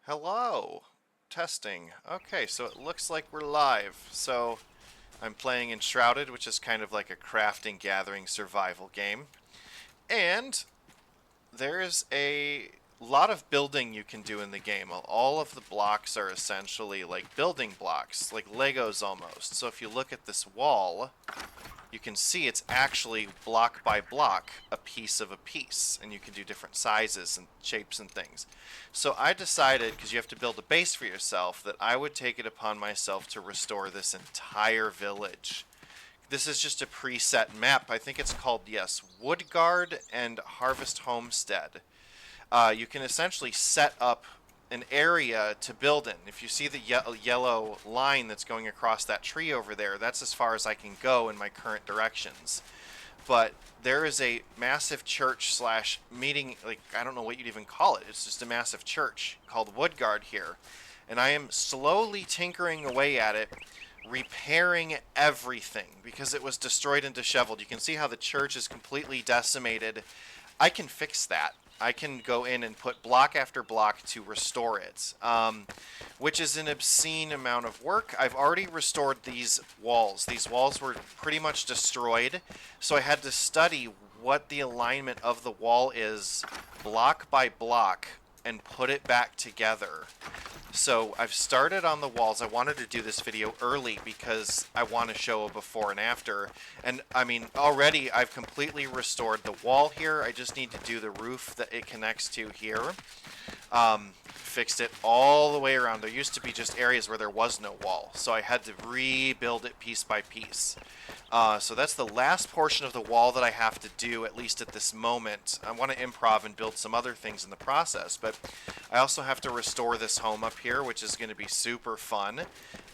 Hello. Testing. Okay, so it looks like we're live. So I'm playing Enshrouded, which is kind of like a crafting, gathering, survival game. And there's a lot of building you can do in the game. All of the blocks are essentially like building blocks, like Legos almost. So if you look at this wall, you can see it's actually block by block, a piece of a piece, and you can do different sizes and shapes and things. So I decided, because you have to build a base for yourself, that I would take it upon myself to restore this entire village. This is just a preset map. I think it's called, yes, Woodguard and Harvest Homestead. You can essentially set up an area to build in. If you see the yellow line that's going across that tree over there, that's as far as I can go in my current directions. But there is a massive church slash meeting, like, I don't know what you'd even call it. It's just a massive church called Woodguard here. And I am slowly tinkering away at it, repairing everything because it was destroyed and disheveled. You can see how the church is completely decimated. I can fix that. I can go in and put block after block to restore it, which is an obscene amount of work. I've already restored these walls. These walls were pretty much destroyed, so I had to study what the alignment of the wall is block by block and put it back together. So I've started on the walls. I wanted to do this video early because I want to show a before and after. And I mean, already I've completely restored the wall here. I just need to do the roof that it connects to here. Fixed it all the way around. There used to be just areas where there was no wall, so I had to rebuild it piece by piece. So that's the last portion of the wall that I have to do, at least at this moment. I want to improv and build some other things in the process, but I also have to restore this home up here, which is going to be super fun.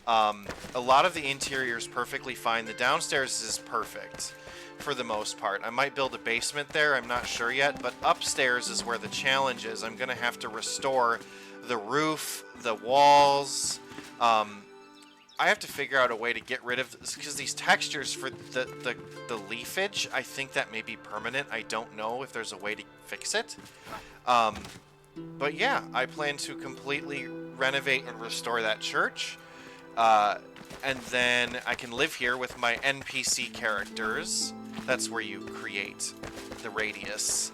A lot of the interior is perfectly fine. The downstairs is perfect for the most part. I might build a basement there, I'm not sure yet, but upstairs is where the challenge is. I'm going to have to restore the roof, the walls. I have to figure out a way to get rid of this, because these textures for the leafage, I think that may be permanent. I don't know if there's a way to fix it. But yeah, I plan to completely renovate and restore that church. And then I can live here with my NPC characters. That's where you create the radius.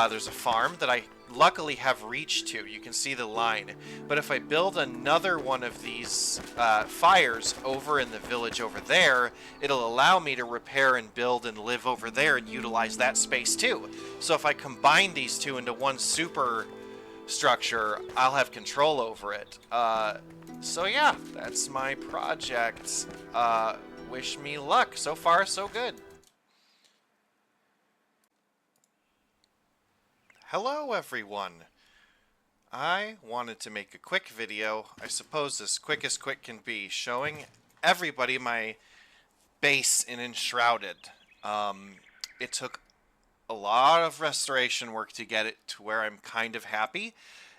There's a farm that I luckily have reached to. You can see the line. But if I build another one of these fires over in the village over there, it'll allow me to repair and build and live over there and utilize that space too. So if I combine these two into one super structure, I'll have control over it. So yeah, that's my project. Wish me luck. So far, so good. Hello, everyone. I wanted to make a quick video, I suppose as quick can be, showing everybody my base in Enshrouded. It took a lot of restoration work to get it to where I'm kind of happy.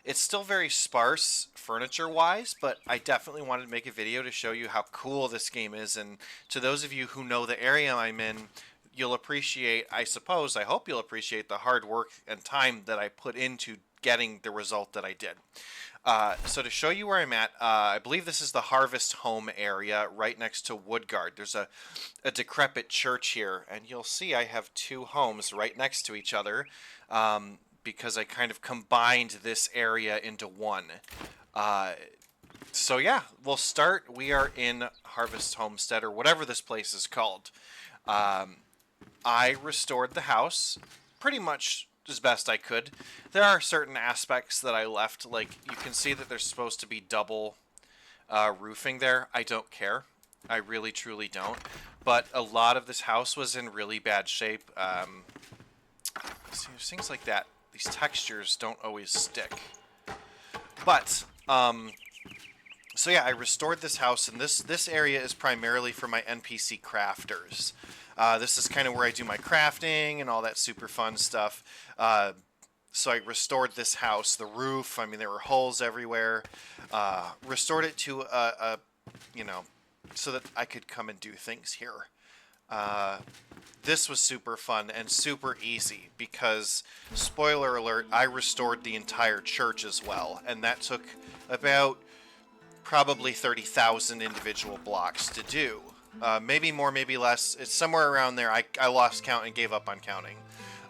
It's still very sparse furniture-wise, but I definitely wanted to make a video to show you how cool this game is, and to those of you who know the area I'm in, you'll appreciate, I suppose, I hope you'll appreciate the hard work and time that I put into getting the result that I did. So to show you where I'm at, I believe this is the Harvest Home area right next to Woodguard. There's a decrepit church here, and you'll see I have two homes right next to each other because I kind of combined this area into one. So yeah, we'll start. We are in Harvest Homestead, or whatever this place is called. I restored the house pretty much as best I could. There are certain aspects that I left, like you can see that there's supposed to be double roofing there. I don't care. I really truly don't. But a lot of this house was in really bad shape. See, there's things like that. These textures don't always stick. But so yeah, I restored this house, and this area is primarily for my NPC crafters. This is kind of where I do my crafting and all that super fun stuff. So I restored this house, the roof. I mean, there were holes everywhere. Restored it to you know, so that I could come and do things here. this was super fun and super easy because, spoiler alert, I restored the entire church as well, and that took about probably 30,000 individual blocks to do. Maybe more, maybe less. It's somewhere around there. I lost count and gave up on counting.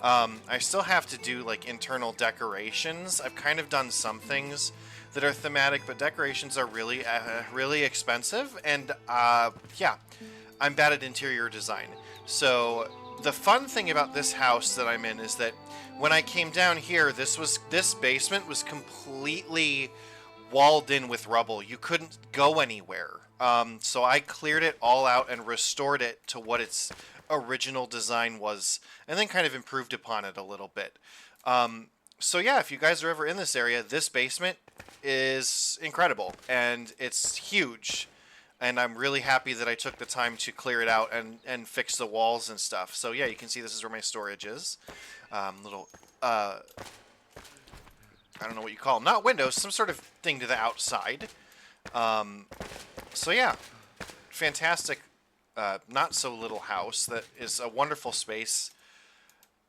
I still have to do like internal decorations. I've kind of done some things that are thematic, but decorations are really expensive, and yeah, I'm bad at interior design. So the fun thing about this house that I'm in is that when I came down here, this basement was completely walled in with rubble. You couldn't go anywhere. So I cleared it all out and restored it to what its original design was, and then kind of improved upon it a little bit. So yeah, if you guys are ever in this area, this basement is incredible, and it's huge. And I'm really happy that I took the time to clear it out and fix the walls and stuff. So yeah, you can see this is where my storage is. Little, I don't know what you call them. Not windows, some sort of thing to the outside. So yeah, fantastic, not so little house that is a wonderful space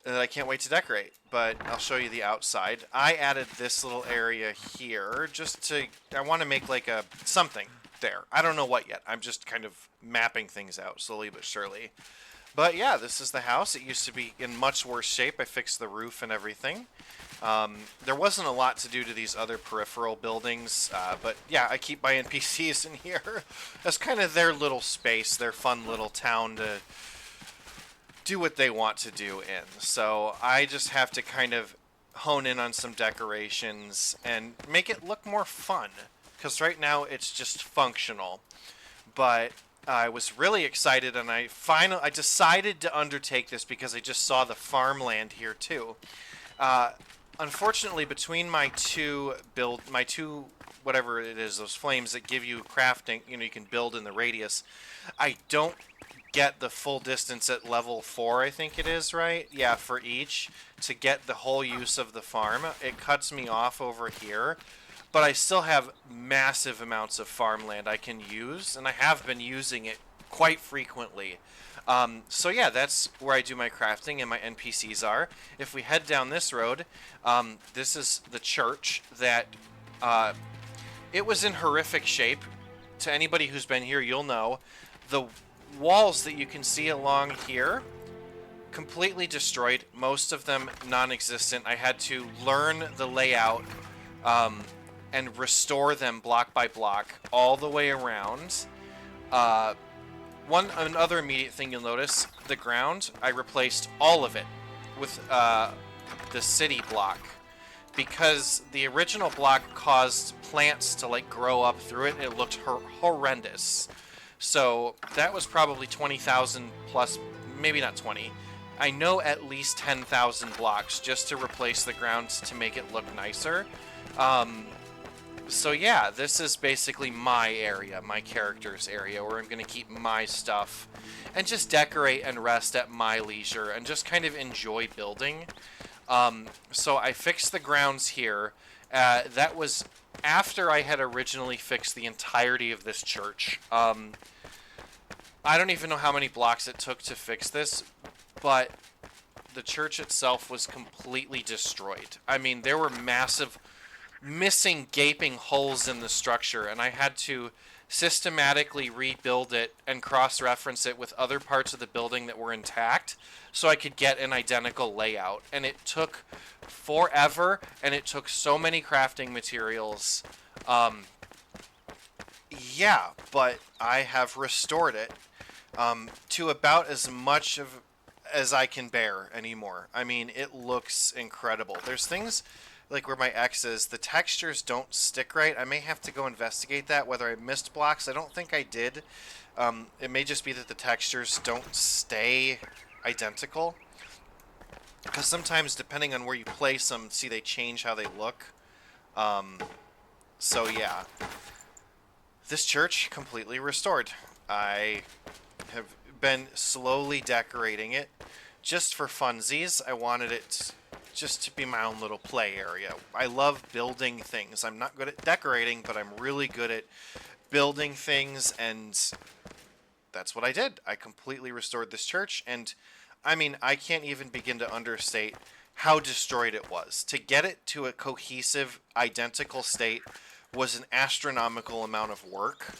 that I can't wait to decorate. But I'll show you the outside. I added this little area here just to, I want to make like a something there. I don't know what yet. I'm just kind of mapping things out slowly but surely. But yeah, this is the house. It used to be in much worse shape. I fixed the roof and everything. There wasn't a lot to do to these other peripheral buildings, but yeah, I keep my NPCs in here. That's kind of their little space, their fun little town to do what they want to do in. So I just have to kind of hone in on some decorations and make it look more fun, because right now it's just functional. But I was really excited, and I decided to undertake this because I just saw the farmland here too. Unfortunately, between my two whatever it is, those flames that give you crafting, you can build in the radius, I don't get the full distance at level 4, I think it is, right? Yeah, for each, to get the whole use of the farm. It cuts me off over here, but I still have massive amounts of farmland I can use, and I have been using it quite frequently. So yeah, that's where I do my crafting and my NPCs are. If we head down this road, this is the church that, it was in horrific shape. To anybody who's been here, you'll know. The walls that you can see along here, completely destroyed. Most of them non-existent. I had to learn the layout, and restore them block by block all the way around. Another immediate thing you'll notice, the ground, I replaced all of it with the city block, because the original block caused plants to like grow up through it. It looked horrendous. So that was probably 20,000 plus, maybe not 20. I know at least 10,000 blocks just to replace the ground to make it look nicer. So yeah, this is basically my area, my character's area, where I'm going to keep my stuff and just decorate and rest at my leisure and just kind of enjoy building. So I fixed the grounds here. That was after I had originally fixed the entirety of this church. I don't even know how many blocks it took to fix this, but the church itself was completely destroyed. I mean, there were massive missing gaping holes in the structure, and I had to systematically rebuild it and cross-reference it with other parts of the building that were intact so I could get an identical layout. And it took forever, and it took so many crafting materials. Yeah, but I have restored it to about as much as I can bear anymore. I mean, it looks incredible. There's things like where my X is, the textures don't stick right. I may have to go investigate that, whether I missed blocks. I don't think I did. It may just be that the textures don't stay identical, because sometimes, depending on where you place them, see, they change how they look. So yeah, this church completely restored. I have been slowly decorating it just for funsies. I wanted it just to be my own little play area. I love building things. I'm not good at decorating, but I'm really good at building things and that's what I did. I completely restored this church, and I mean, I can't even begin to understate how destroyed it was. To get it to a cohesive, identical state was an astronomical amount of work.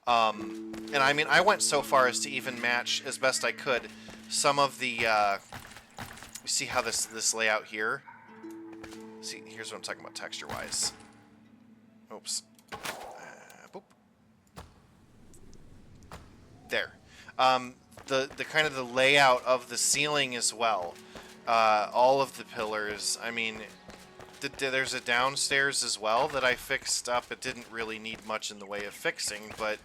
And I mean, I went so far as to even match, as best I could, some of the, you see how this layout here? See, here's what I'm talking about texture-wise. Oops. Boop. There. The kind of the layout of the ceiling as well. All of the pillars. I mean, there's a downstairs as well that I fixed up. It didn't really need much in the way of fixing, but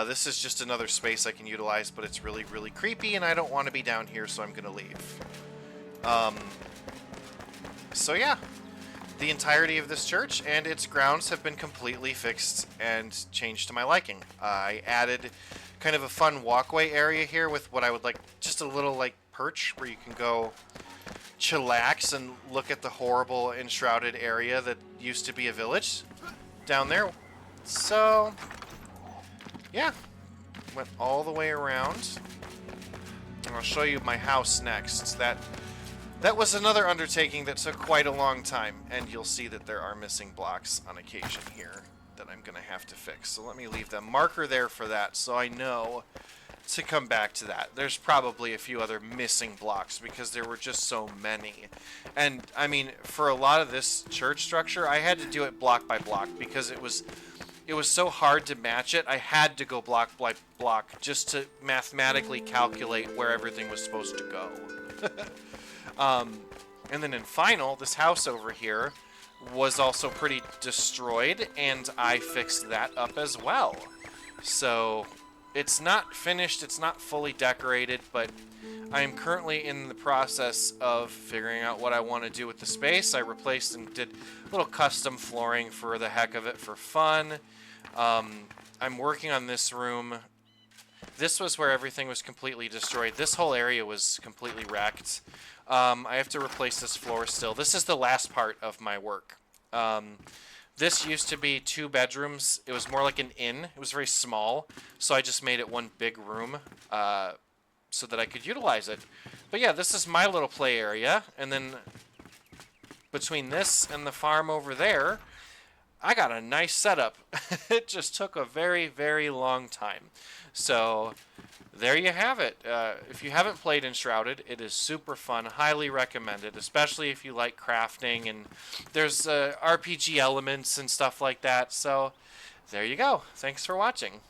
this is just another space I can utilize, but it's really, really creepy, and I don't want to be down here, so I'm going to leave. So yeah, the entirety of this church and its grounds have been completely fixed and changed to my liking. I added kind of a fun walkway area here with what I would like, just a little like perch where you can go chillax and look at the horrible enshrouded area that used to be a village down there. So yeah, went all the way around. And I'll show you my house next. That was another undertaking that took quite a long time, and you'll see that there are missing blocks on occasion here that I'm going to have to fix. So let me leave the marker there for that so I know to come back to that. There's probably a few other missing blocks because there were just so many. And, I mean, for a lot of this church structure, I had to do it block by block because it was so hard to match it. I had to go block by block just to mathematically calculate where everything was supposed to go. And then in final, this house over here was also pretty destroyed, and I fixed that up as well. So it's not finished, it's not fully decorated, but I am currently in the process of figuring out what I want to do with the space. I replaced and did a little custom flooring for the heck of it for fun. I'm working on this room. This was where everything was completely destroyed. This whole area was completely wrecked. I have to replace this floor still. This is the last part of my work. This used to be 2 bedrooms. It was more like an inn. It was very small, so I just made it one big room so that I could utilize it. But yeah, this is my little play area, and then between this and the farm over there, I got a nice setup. It just took a very, very long time. So there you have it. If you haven't played Enshrouded, it is super fun. Highly recommended, especially if you like crafting, and there's RPG elements and stuff like that. So there you go. Thanks for watching.